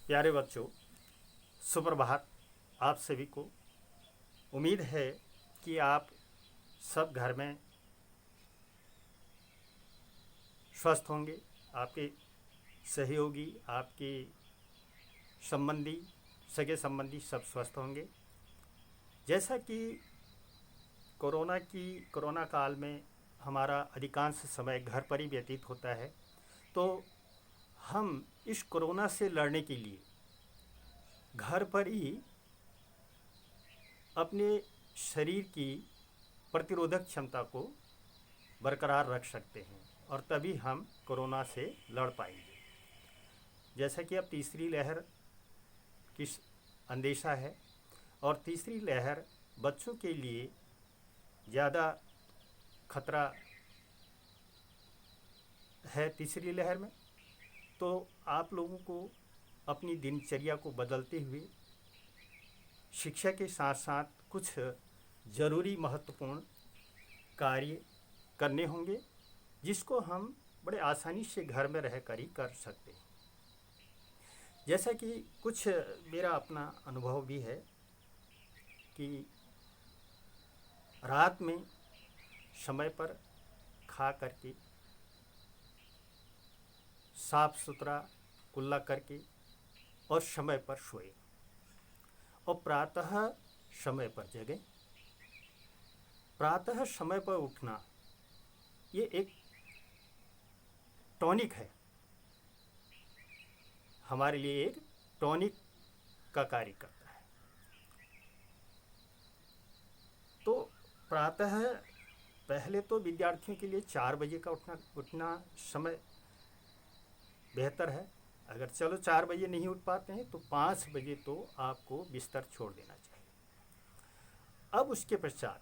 प्यारे बच्चों, सुप्रभात। आप सभी को उम्मीद है कि आप सब घर में स्वस्थ होंगे। आपके सहयोगी, आपके संबंधी, सगे संबंधी सब स्वस्थ होंगे। जैसा कि कोरोना काल में हमारा अधिकांश समय घर पर ही व्यतीत होता है, तो हम इस कोरोना से लड़ने के लिए घर पर ही अपने शरीर की प्रतिरोधक क्षमता को बरकरार रख सकते हैं और तभी हम कोरोना से लड़ पाएंगे। जैसा कि अब तीसरी लहर की अंदेशा है और तीसरी लहर बच्चों के लिए ज़्यादा खतरा है तीसरी लहर में, तो आप लोगों को अपनी दिनचर्या को बदलते हुए शिक्षा के साथ साथ कुछ ज़रूरी महत्वपूर्ण कार्य करने होंगे, जिसको हम बड़े आसानी से घर में रहकर ही कर सकते हैं। जैसा कि कुछ मेरा अपना अनुभव भी है कि रात में समय पर खा करके साफ सुथरा कुल्ला करके और समय पर सोए और प्रातः समय पर जगें। प्रातः समय पर उठना ये एक टॉनिक है, हमारे लिए एक टॉनिक का कार्य करता है। तो प्रातः पहले तो विद्यार्थियों के लिए 4 बजे का उठना समय बेहतर है। अगर चलो 4 बजे नहीं उठ पाते हैं तो 5 बजे तो आपको बिस्तर छोड़ देना चाहिए। अब उसके पश्चात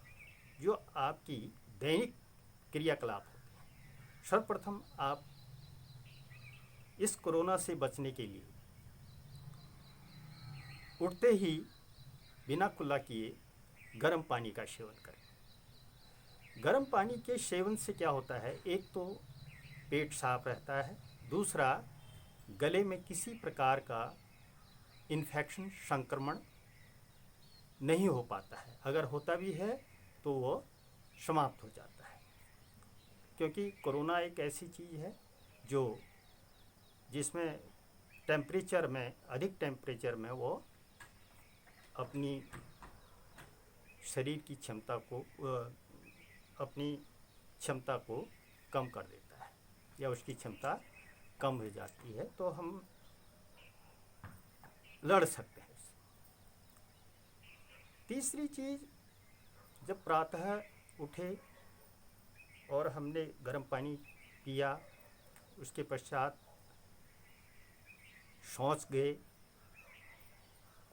जो आपकी दैनिक क्रियाकलाप होते हैं, सर्वप्रथम आप इस कोरोना से बचने के लिए उठते ही बिना कुल्ला किए गर्म पानी का सेवन करें। गर्म पानी के सेवन से क्या होता है, एक तो पेट साफ रहता है, दूसरा गले में किसी प्रकार का इन्फेक्शन संक्रमण नहीं हो पाता है। अगर होता भी है तो वो समाप्त हो जाता है, क्योंकि कोरोना एक ऐसी चीज़ है जो जिसमें अधिक टेम्परेचर में वो अपनी शरीर की क्षमता को अपनी क्षमता को कम कर देता है या उसकी क्षमता कम हो जाती है, तो हम लड़ सकते हैं इससे। तीसरी चीज़, जब प्रातः उठे और हमने गर्म पानी पिया, उसके पश्चात शौच गए,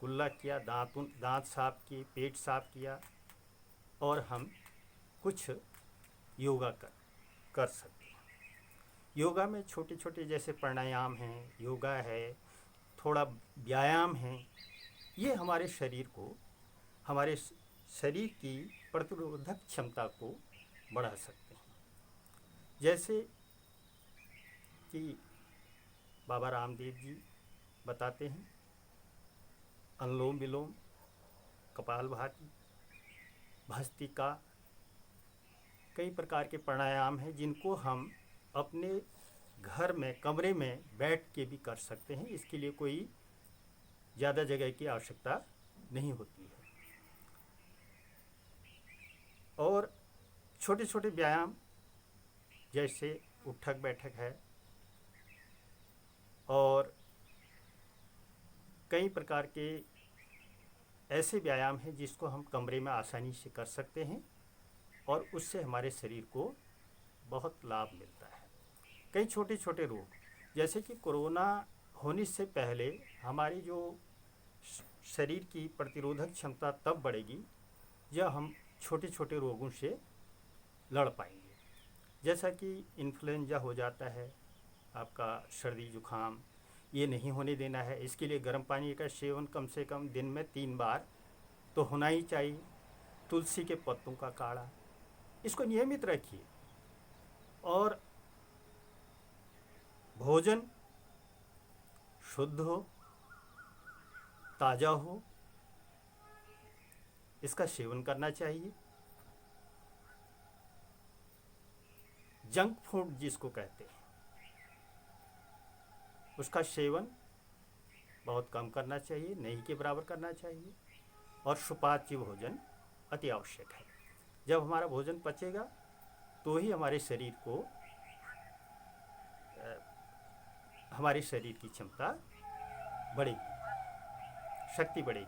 कुल्ला किया, दांत साफ किए, पेट साफ किया और हम कुछ योगा कर सकते हैं। योगा में छोटे छोटे जैसे प्राणायाम हैं, योगा है, थोड़ा व्यायाम है, ये हमारे शरीर की प्रतिरोधक क्षमता को बढ़ा सकते हैं। जैसे कि बाबा रामदेव जी बताते हैं, अनुलोम विलोम, कपालभाति, भस्त्रिका, कई प्रकार के प्राणायाम हैं जिनको हम अपने घर में कमरे में बैठ के भी कर सकते हैं। इसके लिए कोई ज़्यादा जगह की आवश्यकता नहीं होती है। और छोटे छोटे व्यायाम जैसे उठक बैठक है और कई प्रकार के ऐसे व्यायाम हैं जिसको हम कमरे में आसानी से कर सकते हैं और उससे हमारे शरीर को बहुत लाभ मिलता है। कई छोटे छोटे रोग, जैसे कि कोरोना होने से पहले हमारी जो शरीर की प्रतिरोधक क्षमता तब बढ़ेगी जब हम छोटे छोटे रोगों से लड़ पाएंगे। जैसा कि इन्फ्लुएंजा हो जाता है, आपका सर्दी जुखाम, ये नहीं होने देना है। इसके लिए गर्म पानी का सेवन कम से कम दिन में 3 बार तो होना ही चाहिए। तुलसी के पत्तों का काढ़ा, इसको नियमित रखिए और भोजन शुद्ध हो, ताज़ा हो, इसका सेवन करना चाहिए। जंक फूड जिसको कहते हैं, उसका सेवन बहुत कम करना चाहिए, नहीं के बराबर करना चाहिए। और सुपाच्य भोजन अति आवश्यक है। जब हमारा भोजन पचेगा तो ही हमारे शरीर को हमारे शरीर की क्षमता बढ़ेगी, शक्ति बढ़ेगी।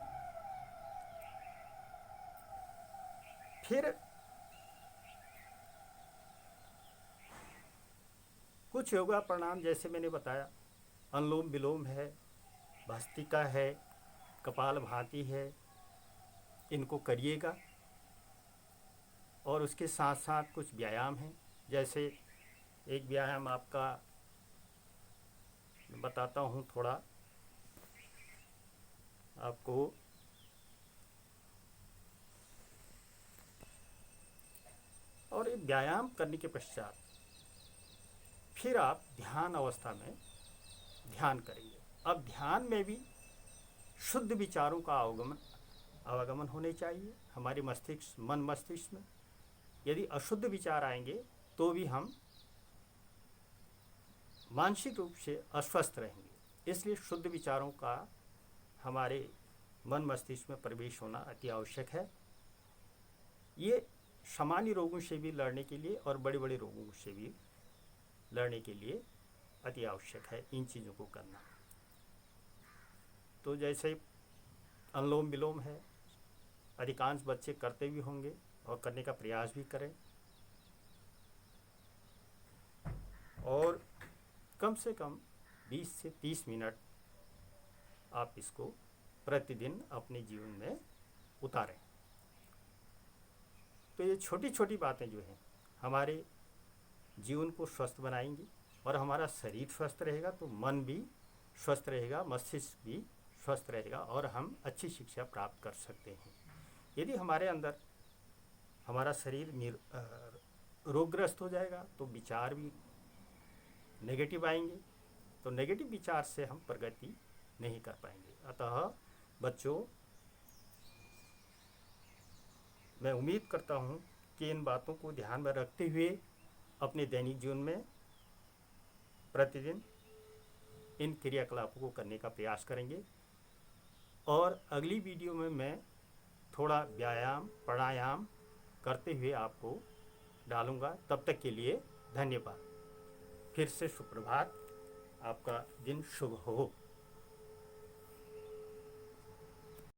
फिर कुछ योगा प्राणायाम जैसे मैंने बताया, अनुलोम विलोम है, भस्त्रिका है, कपालभाति है, इनको करिएगा। और उसके साथ साथ कुछ व्यायाम हैं, जैसे एक व्यायाम आपका बताता हूँ थोड़ा आपको। और ये व्यायाम करने के पश्चात फिर आप ध्यान अवस्था में ध्यान करेंगे। अब ध्यान में भी शुद्ध विचारों का आवागमन होने चाहिए हमारे मस्तिष्क मन मस्तिष्क में। यदि अशुद्ध विचार आएंगे तो भी हम मानसिक रूप से अस्वस्थ रहेंगे। इसलिए शुद्ध विचारों का हमारे मन मस्तिष्क में प्रवेश होना अति आवश्यक है। ये सामान्य रोगों से भी लड़ने के लिए और बड़े बड़े रोगों से भी लड़ने के लिए अति आवश्यक है इन चीज़ों को करना। तो जैसे अनुलोम विलोम है, अधिकांश बच्चे करते भी होंगे और करने का प्रयास भी करें। और कम से कम 20 से 30 मिनट आप इसको प्रतिदिन अपने जीवन में उतारें। तो ये छोटी छोटी बातें जो हैं हमारे जीवन को स्वस्थ बनाएंगी। और हमारा शरीर स्वस्थ रहेगा तो मन भी स्वस्थ रहेगा, मस्तिष्क भी स्वस्थ रहेगा और हम अच्छी शिक्षा प्राप्त कर सकते हैं। यदि हमारे अंदर हमारा शरीर रोगग्रस्त हो जाएगा तो विचार भी नेगेटिव आएंगे, तो नेगेटिव विचार से हम प्रगति नहीं कर पाएंगे। अतः बच्चों, मैं उम्मीद करता हूँ कि इन बातों को ध्यान में रखते हुए अपने दैनिक जीवन में प्रतिदिन इन क्रियाकलापों को करने का प्रयास करेंगे। और अगली वीडियो में मैं थोड़ा व्यायाम प्राणायाम करते हुए आपको डालूँगा। तब तक के लिए धन्यवाद। फिर से सुप्रभात, आपका दिन शुभ हो।